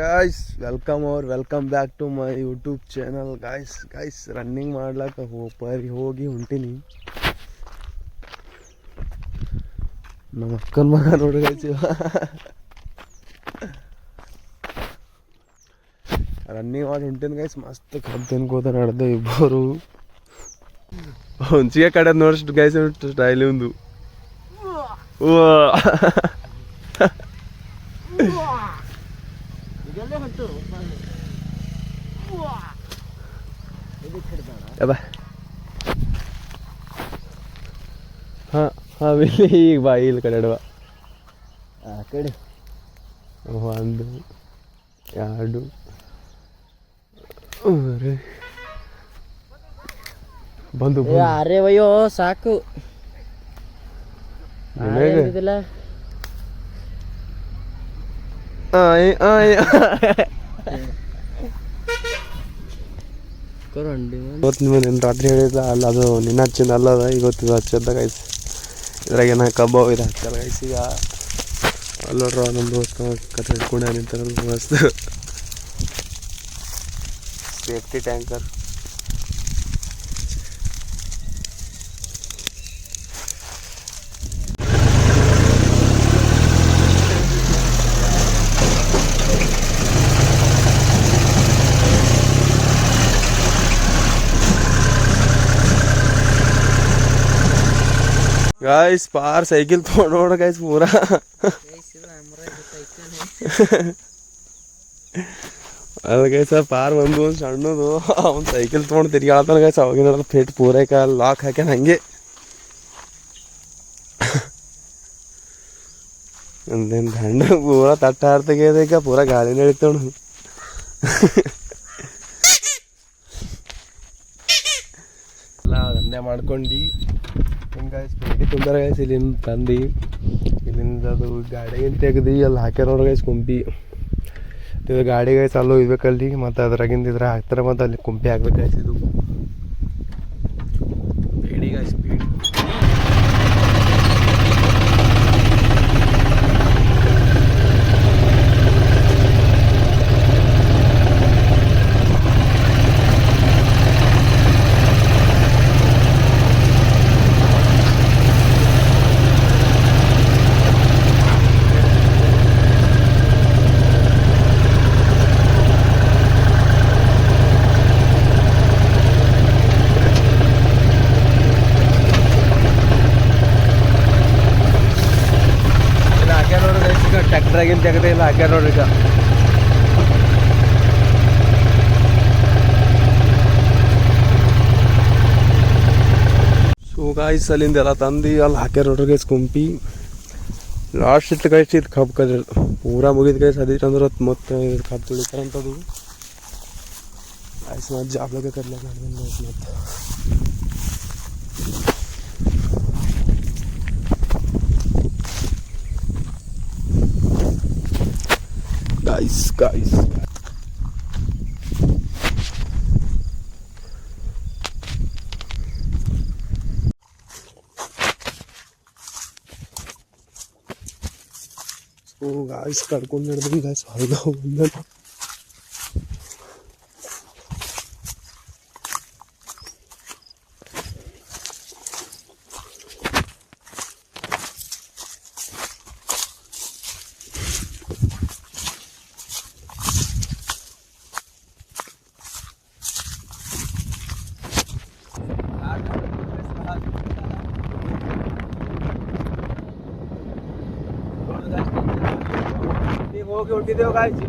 guys, welcome back to my YouTube channel. Guys, running ಮಾಡ್ಲಕ್ಕ ಹೋಗಿ ಹೊಂಟೀನಿ. ನಮ್ಮ ಅಕ್ಕನ ಮಗ ನೋಡಿ guys, ರನ್ನಿಂಗ್ ಮಾಡಿ ಹೊಂಟೀನಿ guys. ಮಸ್ತ್ ಕಬ್ಬು ತಿನ್ಕೋತ ನಡೆದ ಇಬ್ಬರು. ಹೊಂಚಿಗೆ ಕಡೆ ನೋಡಿಷ್ಟು guys ಸ್ಟೈಲ್ ಒಂದು. ಹಾಂ ಈಗ ಬಾ ಇಲ್ಲಿ ಕಡೆ ಬಾ. ಆ ಕಡೆ 1 2 ಬಂದು ಅರೆ ಅಯ್ಯೋ ಸಾಕು ರಾತ್ರಿ ಹೇಳಿಲ್ಲ ಅಲ್ಲ, ಅದು ನಿನ್ನ ಹಚ್ಚಿಂದ ಅಲ್ಲದ ಇವತ್ತು ಹಚ್ಚದ ಗೈಸ್. ಇದ್ರಾಗ ನಾ ಕಬ್ಬು ಇದು ಹಚ್ಚಲ್ಲ ಗೈಸ್. ಈಗ ಅಲ್ಲೋಡ್ರ ನಮ್ಮ ದೋಸ್ತ ಕತೆ ಹಿಡ್ಕೊಂಡೆ ನಿಂತಾರಲ್ಲ ಮಸ್ತ್ ಸೇಫ್ಟಿ ಟ್ಯಾಂಕರ್. गाइस पार साइकिल तोड़ गाइस पूरा ಅದು ಗೈಸ್ ಪಾರ್ ಒಂದು ಸಣ್ಣದು ಅವ್ನು ಸೈಕಲ್ ತೊಗೊಂಡು ತಿರ್ಗಾಡ್ತಾನೆ ಗೈಸ್. ಅವಾಗಿನ ಫಿಟ್ ಪೂರೈಕ ಲಾಕ್ ಹಾಕ್ಯಾನ ಹಂಗೆ. ಒಂದೇನು ದಂಡ ಪೂರಾ ತಟ್ಟ ತೆಗೆಯೋದಕ್ಕೆ ಪೂರಾ ಗಾಳಿ ನಡೀತಾವ. ಎಲ್ಲ ದಂಧೆ ಮಾಡ್ಕೊಂಡು ಹಿಂಗೆ ಸ್ಪೀಡಿ ತುಂಬ್ಯಾರ ಗೈಸ್. ಇಲ್ಲಿಂದ ತಂದು ಇಲ್ಲಿಂದ ಅದು ಗಾಡಿಗಿಂತ ತೆಗ್ದು ಅಲ್ಲಿ ಹಾಕ್ಯಾರ ನೋಡ್ರಿ ಗೈಸ್ ಕುಂಪಿ. ಇದು ಗಾಡಿ ಗೈಸ್ ಅಲ್ಲೂ ಇರ್ಬೇಕಲ್ಲಿ, ಮತ್ತು ಅದ್ರಾಗಿಂದ ಇದ್ರೆ ಹಾಕ್ತಾರೆ, ಮತ್ತು ಅಲ್ಲಿ ಕುಂಪಿ ಹಾಕ್ಬೇಕು ಗೈಸ್. ಇದು ಸ್ಪೀಡಿ ಗೈಸ್ ಸ್ಪೀಡ್. ಟ್ರ್ಯಾಕ್ಟ್ರಾಗಿನ ತೆಗೆದ ಇಲ್ಲ ಹಾಕ್ಯಾರ ನೋಡ್ರಿ ಈಗ. ಸೊ ಗಾಯ್ಸ್ ಅಲ್ಲಿಂದ ಎಲ್ಲ ತಂದು ಅಲ್ಲಿ ಹಾಕ್ಯಾರ ನೋಡ್ರಿ ಗೈಸ್ ಕುಂಪಿ. ಲಾಸ್ಟ್ ಇತ್ತು ಗೈಸ್ ಇದು ಕಬ್ಬು ಕದ ಪೂರಾ ಮುಗಿದ ಗೈಸ್. ಅದಿಟ್ಟು ಅಂದ್ರೆ ಮತ್ತೆ ಕಬ್ಬು ತುಳಿತಾರಂಥದ್ದು ಗೈಸ್. ಮತ್ತೆ ಜಾಬ್ಲಾಗ ಕರ್ಲಾಕ ಮಾಡ್ದೇನೆ ಗೈಸ್. ಮತ್ತೆ guys so guys ಕಡ್ಕೊಂಡು ನಡೆದ್ವಿ ಗೈಸ್. ಹೊರಗೆ ಬಂದ ಹೋಗಿ ಹೊಂಟಿದ್ದೇವೆ ಗಾಯ್ಸ್.